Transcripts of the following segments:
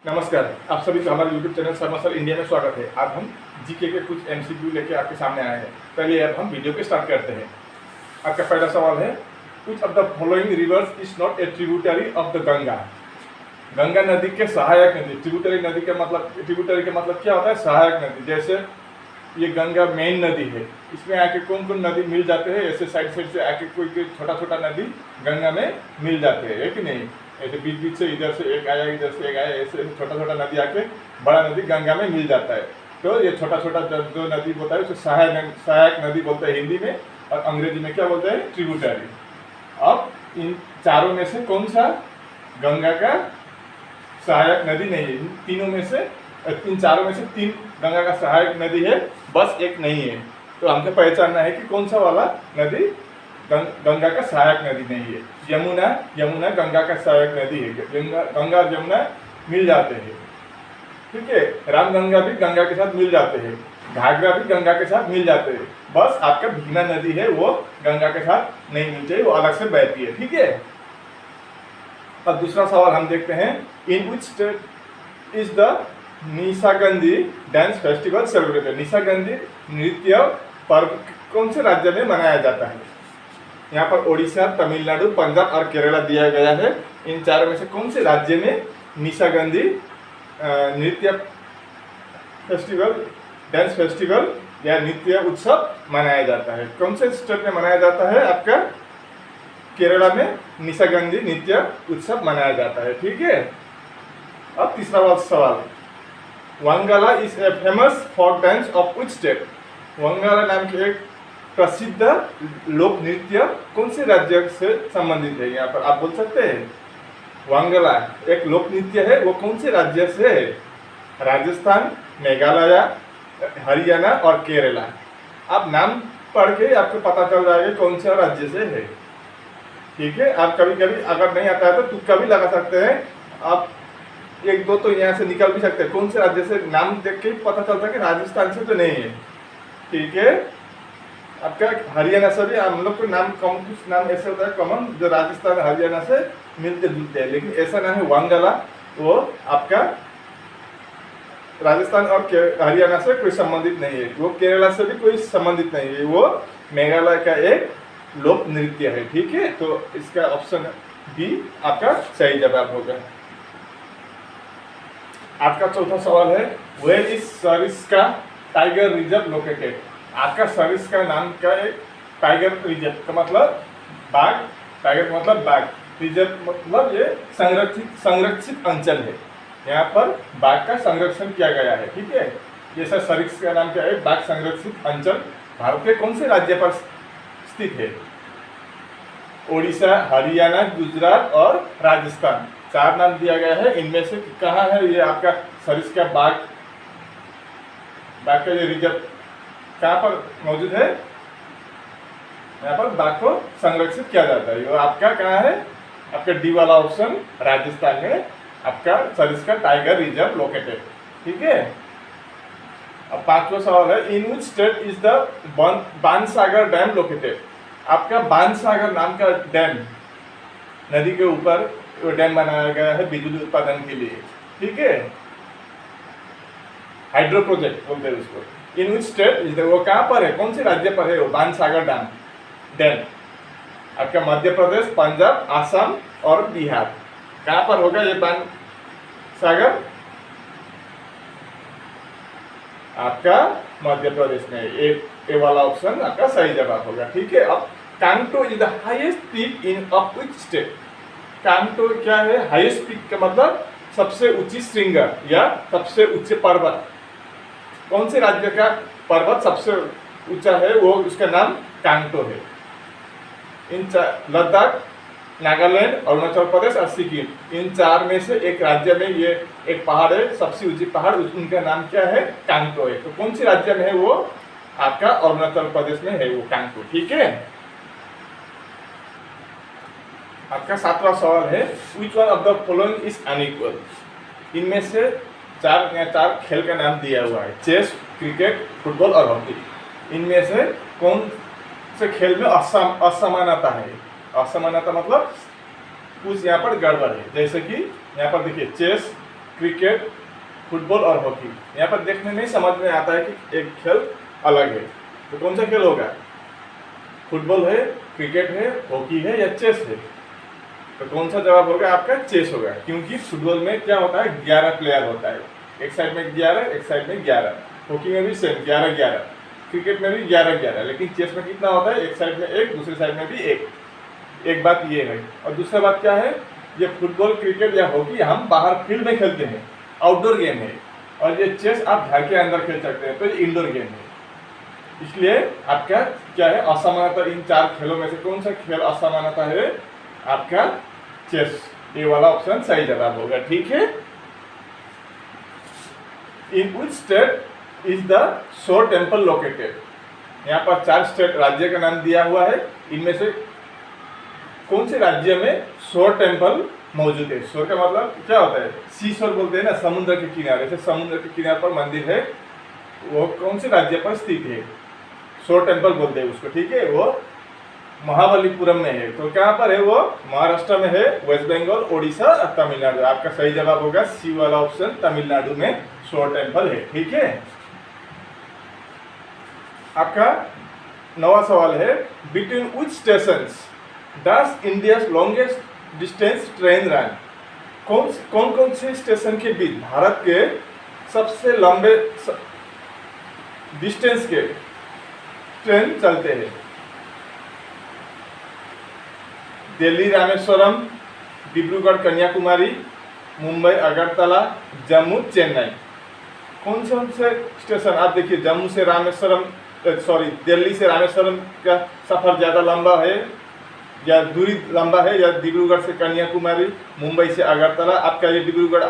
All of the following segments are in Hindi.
नमस्कार, आप सभी का हमारे YouTube channel Sharma sir India में स्वागत है। आज हम जीके के कुछ MCQ लेके आपके सामने आए हैं। चलिए अब हम वीडियो को स्टार्ट करते हैं। आपका पहला सवाल है, which of the following rivers is not a tributary of the Ganga. Ganga नदी के सहायक नदी। ट्रिब्यूटरी का मतलब क्या होता है? सहायक नदी। जैसे ये गंगा मेन नदी है, इसमें आके कौन कौन नदी मिल जाते हैं? ऐसे साइड से आके कोई छोटा छोटा नदी गंगा में मिल जाते हैं, है कि नहीं? ऐसे बीच बीच से इधर से एक आया, इधर से एक आया, ऐसे छोटा छोटा नदी आके बड़ा नदी गंगा में मिल जाता है। तो ये छोटा छोटा जो नदी होता है उसे सहायक नदी बोलते हैं हिंदी में, और अंग्रेजी में क्या बोलते हैं? ट्रिब्यूटरी। अब इन चारों में से कौन सा गंगा का सहायक नदी नहीं है? इन चारों में से तीन गंगा का सहायक नदी है, बस एक नहीं है। तो हमको पहचानना है कि कौन सा वाला नदी गंगा का सहायक नदी नहीं है। यमुना गंगा का सहायक नदी है। गंगा और यमुना मिल जाते हैं, ठीक है। रामगंगा भी गंगा के साथ मिल जाते हैं, घाघरा भी गंगा के साथ मिल जाते हैं। बस आपका भीमा नदी है, वो गंगा के साथ नहीं मिलती है, वो अलग से बहती है, ठीक है। अब दूसरा सवाल हम देखते हैं, in which state is the Nishagandhi dance festival celebrated. Nishagandhi नृत्य पर्व कौन से राज्य में मनाया जाता है? यहाँ पर ओडिशा, तमिलनाडु, पंजाब और केरला दिया गया है। इन चारों में से कौन से राज्य में निशागंधी नृत्य फेस्टिवल, डांस फेस्टिवल या नृत्य उत्सव मनाया जाता है? कौन से स्टेट में मनाया जाता है? आपका केरला में निशागंधी नृत्य उत्सव मनाया जाता है, ठीक है। अब तीसरा सवाल, Wangala is a famous folk dance of which state. Wangala नाम की एक प्रसिद्ध लोक नृत्य कौन से राज्य से संबंधित है? यहाँ पर आप बोल सकते हैं। वंगाला एक लोक नृत्य है, वो कौन से राज्य से है? राजस्थान, मेघालय, हरियाणा और केरला। आप नाम पढ़ के आपको पता चल जाएगा कौन से राज्य से है, ठीक है। आप कभी कभी अगर नहीं आता है तो तुक्का भी लगा सकते हैं। आप एक दो तो यहाँ से निकल भी सकते हैं। कौन से राज्य से नाम देख के पता चलता है कि राजस्थान से तो नहीं है, ठीक है। आपका हरियाणा से भी हम लोग को कुछ नाम ऐसे होता है कॉमन, जो राजस्थान हरियाणा से मिलते जुलते हैं, लेकिन ऐसा नाम है वंगाला। वो आपका राजस्थान और हरियाणा से कोई संबंधित नहीं है, वो केरला से भी कोई संबंधित नहीं है, वो मेघालय का एक लोक नृत्य है, ठीक है। तो इसका ऑप्शन बी आपका सही जवाब होगा। आपका चौथा सवाल है, where is Sariska tiger reserve located. आपका सरिस्का नाम का एक टाइगर रिजर्व का मतलब बाघ, टाइगर का मतलब बाघ, रिजर्व मतलब ये संरक्षित अंचल है। यहाँ पर बाघ का संरक्षण किया गया है, ठीक है। जैसा सरिस्का नाम का एक बाघ संरक्षित अंचल भारत के कौन से राज्य पर स्थित है? ओडिशा, हरियाणा, गुजरात और राजस्थान। चार नाम दिया गया है, इनमें से कहाँ है ये आपका सरिस्का बाघ का ये रिजर्व कहाँ पर मौजूद है? यहाँ पर बाघ को संरक्षित किया जाता है। वो आपका कहाँ है? आपका डी वाला ऑप्शन, राजस्थान में आपका सरिस्का टाइगर रिजर्व लोकेटेड, ठीक है। अब पांचवा सवाल है, in which state is the Bansagar dam located. आपका बाणसागर नाम का डैम, नदी के ऊपर वो डैम बनाया गया है बिजली उत्पादन के लिए, ठीक है। हाइड्रो प्रोजेक्ट बोलते हैं उसको। इन विच स्टेट इज वो कहाँ पर है? कौन से राज्य पर है वो बाणसागर डैम? आपका मध्य प्रदेश, पंजाब, आसाम और बिहार। कहाँ पर होगा ये बाणसागर? आपका मध्य प्रदेश में। ए वाला ऑप्शन आपका सही जवाब होगा, ठीक है। अब Kangto is the highest peak in of which state. Kangto क्या है? हाईएस्ट पीक का मतलब सबसे ऊंची श्रृंग या सबसे ऊंचे पर्वत। कौन से राज्य का पर्वत सबसे ऊंचा है? वो उसका नाम कांगटो है। लद्दाख, नागालैंड, अरुणाचल प्रदेश और सिक्किम, इन चार में से एक राज्य में ये एक पहाड़ है, सबसे ऊंची पहाड़, उनका नाम क्या है? कांगटो है। तो कौन से राज्य में है वो? आपका अरुणाचल प्रदेश में है वो कांगटो, ठीक है। आपका सातवां सवाल है, which one of the following is unequal. इनमें से चार खेल का नाम दिया हुआ है, चेस, क्रिकेट, फुटबॉल और हॉकी। इनमें से कौन से खेल में असमानता है? असमानता मतलब कुछ यहाँ पर गड़बड़ है। जैसे कि यहाँ पर देखिए, चेस क्रिकेट, फुटबॉल और हॉकी। यहाँ पर देखने में समझ में आता है कि एक खेल अलग है, तो कौन सा खेल होगा? फुटबॉल है, क्रिकेट है, हॉकी है या चेस है? तो कौन सा जवाब होगा आपका? चेस होगा, क्योंकि फुटबॉल में क्या होता है, 11 प्लेयर होता है, एक साइड में 11, एक साइड में 11। हॉकी में भी सेम 11-11, क्रिकेट में भी 11-11, लेकिन चेस में कितना होता है? एक साइड में एक, दूसरी साइड में भी एक। एक बात ये है। और दूसरा बात क्या है, ये फुटबॉल, क्रिकेट या हॉकी हम बाहर फील्ड में खेलते हैं, आउटडोर गेम है, और ये चेस आप घर के अंदर खेल सकते हैं, तो ये इंडोर गेम है। इसलिए आपका क्या है, असमानता इन 4 खेलों में से कौन सा खेल असमानता है? आपका चेस। ये वाला ऑप्शन सही जवाब होगा, ठीक है। In which state is the shore temple located? यहाँ पर 4 स्टेट राज्य का नाम दिया हुआ है, इनमें से कौन से राज्य में शोर टेम्पल मौजूद है? शोर का मतलब क्या होता है? सी शोर बोलते हैं ना, समुद्र के किनारे से, समुद्र के किनारे पर मंदिर है, वो कौन से राज्य पर स्थित है? शोर टेम्पल बोलते हैं उसको, ठीक है। वो महाबलीपुरम में है। तो कहाँ पर है वो? महाराष्ट्र में है, वेस्ट बंगाल, ओडिशा और तमिलनाडु। आपका सही जवाब होगा सी वाला ऑप्शन, तमिलनाडु में शोर टेम्पल है, ठीक है। आपका 9वां सवाल है, between which stations does India's longest distance train run? कौन कौन से स्टेशन के बीच भारत के सबसे लंबे डिस्टेंस के ट्रेन चलते हैं? दिल्ली रामेश्वरम, डिब्रूगढ़ कन्याकुमारी, मुंबई अगरतला, जम्मू चेन्नई। कौन से स्टेशन? आप देखिए, जम्मू से रामेश्वरम, दिल्ली से रामेश्वरम का सफ़र ज़्यादा लंबा है या दूरी लंबा है, या डिब्रूगढ़ से कन्याकुमारी, मुंबई से अगरतला? आपका ये डिब्रूगढ़,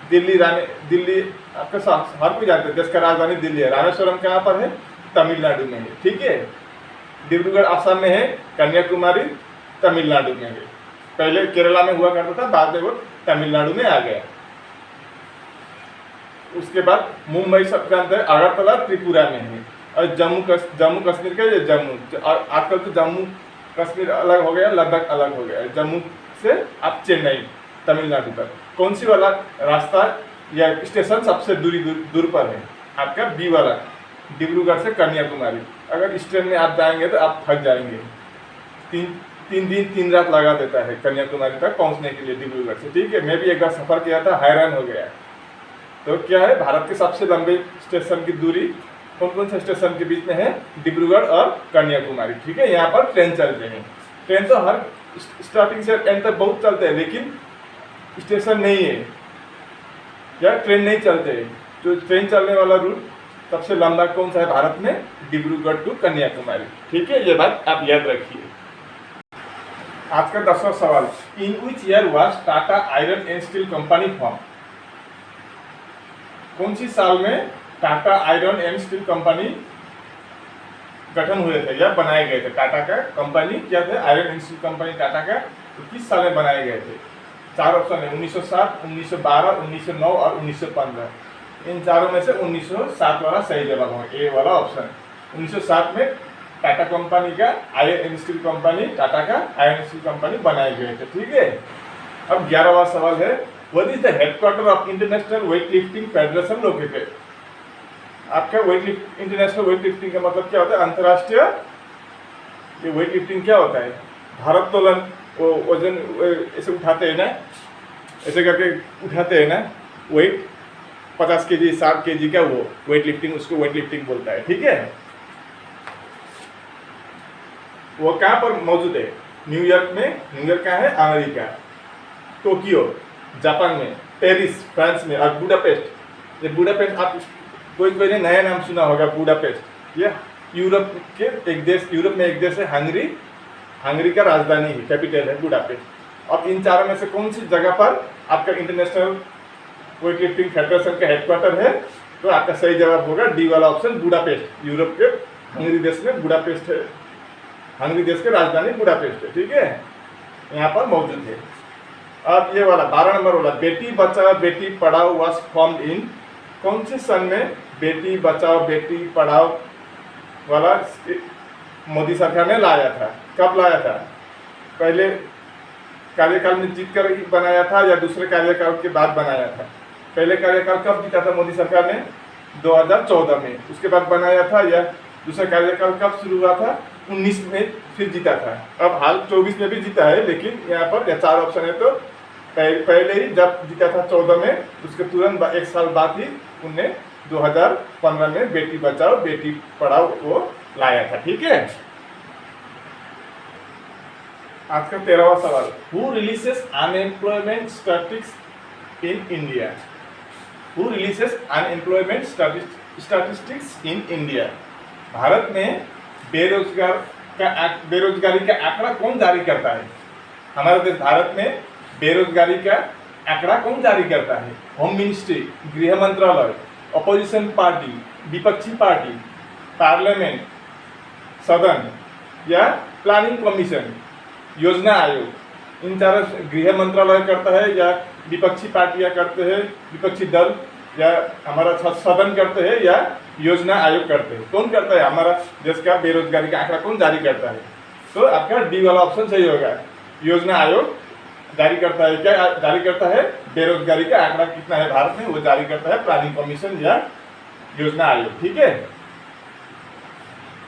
दिल्ली आपका हर कोई जानते हैं, देश का राजधानी दिल्ली है। रामेश्वरम कहाँ पर है? तमिलनाडु में है, ठीक है। डिब्रूगढ़ आसाम में है, कन्याकुमारी तमिलनाडु में है। पहले केरला में हुआ करता था, बाद में वो तमिलनाडु में आ गया। उसके बाद मुंबई सब जानते हैं, अगरतला त्रिपुरा में है। और जम्मू कश्मीर का ये जम्मू, आजकल तो जम्मू कश्मीर अलग हो गया, लद्दाख अलग हो गया। जम्मू से आप चेन्नई तमिलनाडु तक कौन सी वाला रास्ता या स्टेशन सबसे दूर पर है? आपका बी वाला, डिब्रूगढ़ से कन्याकुमारी। अगर इस ट्रेन में आप जाएंगे तो आप थक जाएंगे, 3 दिन 3 रात लगा देता है कन्याकुमारी तक पहुंचने के लिए डिब्रूगढ़ से, ठीक है। मैं भी एक बार सफ़र किया था, हैरान हो गया। तो क्या है, भारत के सबसे लंबे स्टेशन की दूरी कौन से स्टेशन के बीच में है? डिब्रूगढ़ और कन्याकुमारी, ठीक है। यहाँ पर ट्रेन चलते हैं। ट्रेन तो हर स्टार्टिंग से एंड तक बहुत चलते हैं, लेकिन स्टेशन नहीं है या ट्रेन नहीं चलते। जो ट्रेन चलने वाला रूट सबसे लंबा कौन सा है भारत में? डिब्रूगढ़ टू कन्याकुमारी, ठीक है। ये बात आप याद रखिए। आज का 10वां सवाल, in which year was Tata iron and steel company form? कौन सी साल में Tata iron and steel company गठन हुए थे या बनाए गए थे? टाटा का कंपनी क्या थे? Iron and steel company Tata का, तो किस साल में बनाए गए थे? 4 ऑप्शन है, 1907, 1912, 1909 और 1915। इन चारों में से 1907 वाला सही जवाब होगा, ए वाला ऑप्शन। 1907 में टाटा कंपनी का iron and steel company, Tata का आयरन एंड स्टील कंपनी बनाए गए थे, ठीक है। अब 11वां सवाल है, what is the headquarter of international weight lifting federation located? आपका इंटरनेशनल वेट लिफ्टिंग का मतलब क्या होता है? अंतर्राष्ट्रीय ये वेट लिफ्टिंग क्या होता है? भारोत्तोलन, वो वजन ऐसे उठाते हैं ना, ऐसे करके उठाते हैं ना, वेट 50 kg 60 kg का, वो वेट लिफ्टिंग, उसको वेट लिफ्टिंग बोलता है, ठीक है। वो कहाँ पर मौजूद है? न्यूयॉर्क में। न्यूयॉर्क कहाँ है? अमेरिका। टोक्यो जापान में, पेरिस फ्रांस में, और बुडापेस्ट। ये बुडापेस्ट आप कोई ने नया नाम सुना होगा, बुडापेस्ट। ये यूरोप के एक देश, यूरोप में एक देश है हंगरी का राजधानी है, कैपिटल है बुडापेस्ट। अब इन चारों में से कौन सी जगह पर आपका इंटरनेशनल वेट लिफ्टिंग फेडरेशन का हेडक्वार्टर है? तो आपका सही जवाब होगा डी वाला ऑप्शन, बुडापेस्ट। यूरोप के हंगरी देश में बुडापेस्ट है, हंगरी देश की राजधानी बुडापेस्ट है, ठीक है, यहाँ पर मौजूद है। अब ये वाला 12 नंबर वाला, Beti Bachao Beti Padhao was formed in? कौन से सन में बेटी बचाओ बेटी पढ़ाओ वाला मोदी सरकार ने लाया था? कब लाया था? पहले कार्यकाल में जीत कर बनाया था या दूसरे कार्यकाल के बाद बनाया था? पहले कार्यकाल कब जीता था मोदी सरकार ने? 2014 में। उसके बाद बनाया था, या दूसरा कार्यकाल कब शुरू हुआ था? 19 में फिर जीता था। अब हाल 24 में भी जीता है, लेकिन यहाँ पर 4 ऑप्शन है, तो पहले ही जब जीता था 14 में, उसके तुरंत 1 साल बाद ही उनने 2015 में बेटी बचाओ बेटी पढ़ाओ वो लाया था। ठीक है, आज का 13वां सवाल, who releases unemployment statistics in India? Who releases unemployment statistics in India? Bharat में बेरोजगारी का आंकड़ा कौन जारी करता है? हमारा देश भारत में बेरोजगारी का आंकड़ा कौन जारी करता है? होम मिनिस्ट्री, गृह मंत्रालय, अपोजिशन पार्टी, विपक्षी पार्टी, पार्लियामेंट, सदन या प्लानिंग कमीशन, योजना आयोग? इन चारों गृह मंत्रालय करता है, या विपक्षी पार्टियां करते हैं, विपक्षी दल, या हमारा सदन करते हैं, या योजना आयोग करते हैं? कौन करता है? हमारा देश का बेरोजगारी का आंकड़ा कौन जारी करता है? तो आपका डी वाला ऑप्शन सही होगा। योजना आयोग जारी करता है। क्या जारी करता है? बेरोजगारी का आंकड़ा कितना है भारत में, वो जारी करता है प्लानिंग कमीशन या योजना आयोग। ठीक है,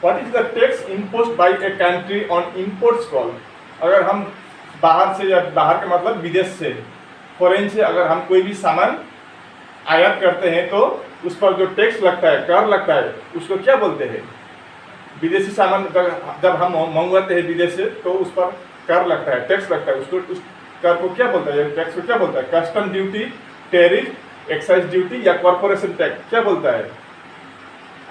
what is the tax imposed by a country on imports call? अगर हम बाहर से, या बाहर का मतलब विदेश से, फॉरेन से अगर हम कोई भी सामान आयात करते हैं तो उस पर जो टैक्स लगता है, कर लगता है, उसको क्या बोलते हैं? विदेशी सामान जब हम मंगवाते हैं विदेश से तो उस पर कर लगता है, टैक्स लगता है, उसको उस कर को क्या बोलता है? टैक्स को क्या बोलता है? Custom duty, tariff, excise duty या कॉर्पोरेशन टैक्स क्या बोलता है?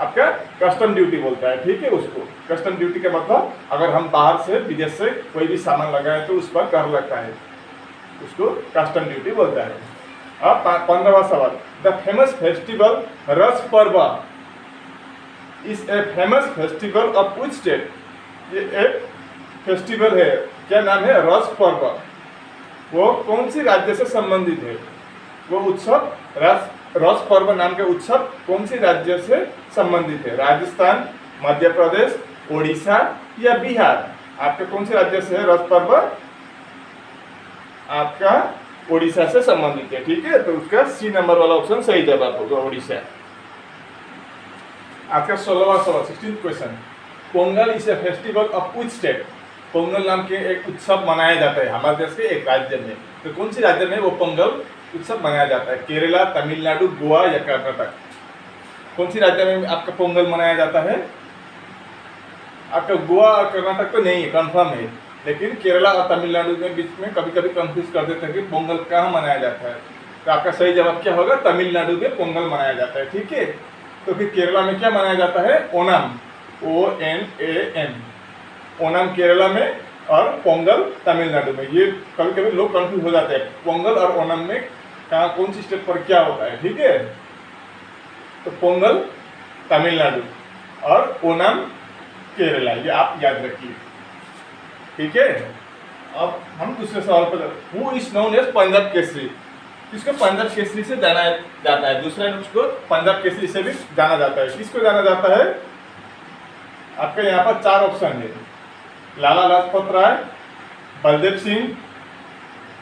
आपका कस्टम ड्यूटी बोलता है। ठीक है, उसको कस्टम ड्यूटी का मतलब अगर हम बाहर से, विदेश से कोई भी सामान लगाए तो उस पर कर लगता है, उसको कस्टम ड्यूटी बोलता है। अब 15वां सवाल, द फेमस फेस्टिवल रस पर्व is a famous festival of which state? ये एक फेस्टिवल है, क्या नाम है? रस पर्व। वो कौन सी राज्य से संबंधित है? वो उत्सव रस पर्व नाम के उत्सव कौन सी राज्य से संबंधित है? राजस्थान, मध्य प्रदेश, ओडिशा या बिहार? आपका कौन सी राज्य से है रस पर्व? आपका ओडिशा से संबंधित है। ठीक है, तो उसका सी नंबर वाला ऑप्शन सही जवाब होगा, ओडिशा। आज का 16वां सवाल, 16th question, Pongal is a festival of which state? Pongal नाम के एक उत्सव मनाया जाता है हमारे देश के एक राज्य में, तो कौन सी राज्य में वो पोंगल उत्सव मनाया जाता है? केरला, तमिलनाडु, गोवा या कर्नाटक? कौन सी राज्य में आपका पोंगल मनाया जाता है? आपका गोवा और कर्नाटक तो नहीं है, कंफर्म है, लेकिन केरला और तमिलनाडु के बीच में कभी कभी कंफ्यूज कर देते हैं कि पोंगल कहाँ मनाया जाता है। तो आपका सही जवाब क्या होगा? तमिलनाडु में पोंगल मनाया जाता है। ठीक है, तो फिर केरला में क्या मनाया जाता है? ओणम, ONAM, ओणम केरला में और पोंगल तमिलनाडु में। ये कभी कभी लोग कंफ्यूज हो जाते हैं, पोंगल और ओणम में कहाँ कौन सी स्टेट पर क्या होता है। ठीक है, तो पोंगल तमिलनाडु और ओणम केरला, ये आप याद रखिए। ठीक है, अब हम दूसरे सवाल पर, who is known as Punjab Kesari? किसको पंजाब केसरी से जाना जाता है? दूसरा उसको पंजाब केसरी से भी जाना जाता है। किसको जाना जाता है? आपके यहाँ पर 4 ऑप्शन है, लाला लाजपत राय, बलदेव सिंह,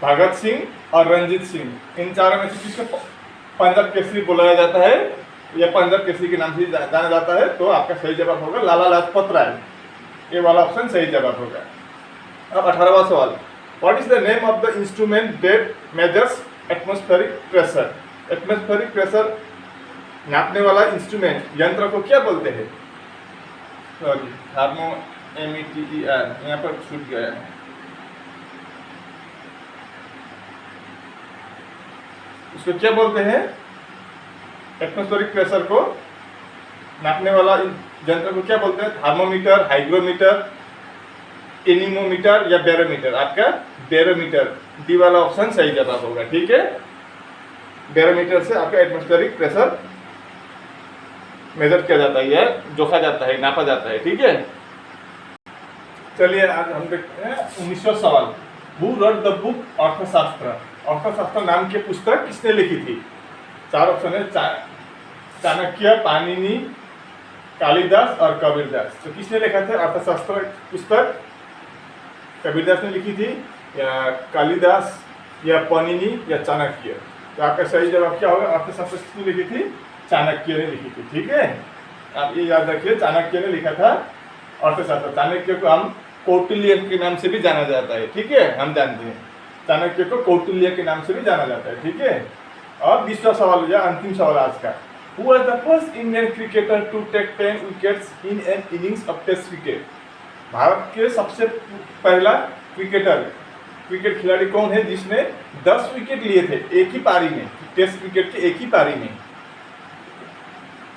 भगत सिंह और रंजीत सिंह। इन चारों में से किसको पंजाब केसरी बुलाया जाता है या पंजाब केसरी के नाम से जाना जाता है? तो आपका सही जवाब होगा लाला लाजपत राय, ये वाला ऑप्शन सही जवाब होगा। अब 18वां सवाल, what is the name of the instrument that measures atmospheric pressure? Atmospheric pressure नापने वाला इंस्ट्रूमेंट, यंत्र को क्या बोलते हैं? सॉरी, थर्मोमीटर, यहाँ पर छूट गया है। इसको क्या बोलते हैं? एटमॉस्फेरिक प्रेशर को नापने वाला यंत्र को क्या बोलते हैं? थर्मोमीटर, हाइग्रोमीटर, एनीमोमीटर या बैरोमीटर? आपका बैरोमीटर, डी वाला ऑप्शन सही जवाब होगा। ठीक है, बैरोमीटर से आपका एटमॉस्फेरिक प्रेशर मेजर किया जाता है या जोखा जाता है, नापा जाता है। ठीक है, चलिए आज हम देखते हैं 19वां सवाल, हु रोट द बुक अर्थशास्त्र? अर्थशास्त्र नाम की पुस्तक किसने लिखी थी? 4 ऑप्शन है, चाणक्य, पाणिनि, कालिदास और कबीरदास। तो किसने लिखा था अर्थशास्त्र पुस्तक? कबीरदास ने लिखी थी या कालिदास या पाणिनि या चाणक्य? तो आपका सही जवाब क्या होगा? अर्थशास्त्र किसने लिखी थी? चाणक्य ने लिखी थी। ठीक है, आप ये याद रखिए, चाणक्य ने लिखा था अर्थशास्त्र। चाणक्य को हम कौटिल्य के नाम से भी जाना जाता है। ठीक है, हम जानते हैं चाणक्य को कौटिल्य के नाम से भी जाना जाता है। ठीक है, और 20वां सवाल हो जाए, अंतिम सवाल आज का। Who was the first Indian cricketer to take 10 wickets in an innings of Test cricket? Bharat के सबसे पहला क्रिकेट खिलाड़ी कौन है जिसने 10 विकेट लिए थे एक ही पारी में? टेस्ट क्रिकेट के एक ही पारी में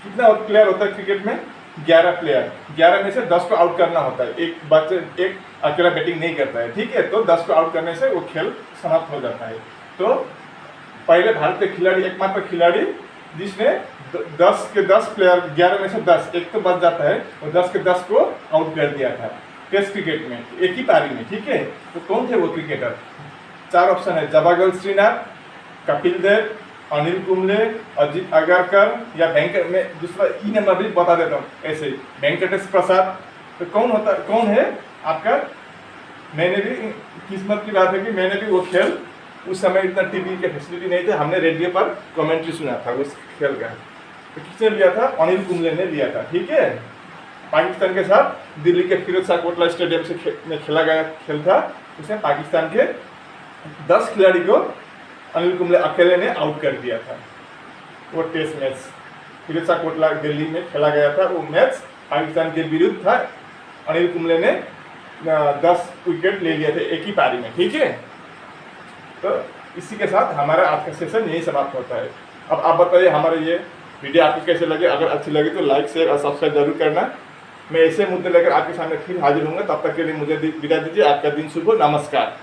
कितना प्लेयर होता है क्रिकेट में? 11 प्लेयर। 11 में से 10 को आउट करना होता है। एक अकेला बैटिंग नहीं करता है। ठीक है, तो 10 को आउट करने से वो खेल समाप्त हो जाता है। तो पहले भारत के खिलाड़ी, एकमात्र खिलाड़ी जिसने 10 के 10 प्लेयर, 11 में से 10, एक तो बच जाता है, और 10 के 10 को आउट कर दिया था टेस्ट क्रिकेट में एक ही पारी में। ठीक है, तो कौन थे वो क्रिकेटर? 4 ऑप्शन है, जवाहरलाल श्रीनाथ, कपिल देव, अनिल कुंबले, अजीत अगारकर या वेंकट, में दूसरा ई नंबर भी बता देता हूँ ऐसे, वेंकटेश प्रसाद। तो कौन है आपका? मैंने भी, किस्मत की बात है कि मैंने भी वो खेल, उस समय इतना टीवी के फैसिलिटी नहीं थे, हमने रेडियो पर कमेंट्री सुना था उस खेल का। तो किसने लिया था? अनिल कुंबले ने लिया था। ठीक है, पाकिस्तान के साथ दिल्ली के फिरोज शाह कोटला स्टेडियम से में खेला गया खेल था। उसने पाकिस्तान के 10 खिलाड़ी को अनिल कुंबले अकेले ने आउट कर दिया था। वो टेस्ट मैच फिरोज शाह कोटला दिल्ली में खेला गया था। वो मैच पाकिस्तान के विरुद्ध था। अनिल कुंबले ने 10 विकेट ले लिए थे एक ही पारी में। ठीक है, तो इसी के साथ हमारा आज का सेशन यही समाप्त होता है। अब आप बताइए हमारे ये वीडियो आपको कैसे लगे? अगर अच्छी लगे तो लाइक, शेयर और सब्सक्राइब जरूर करना। मैं ऐसे मुद्दे लेकर आपके सामने फिर हाजिर होंगे। तब तक के लिए मुझे विदा दीजिए। आपका दिन शुभ हो। नमस्कार।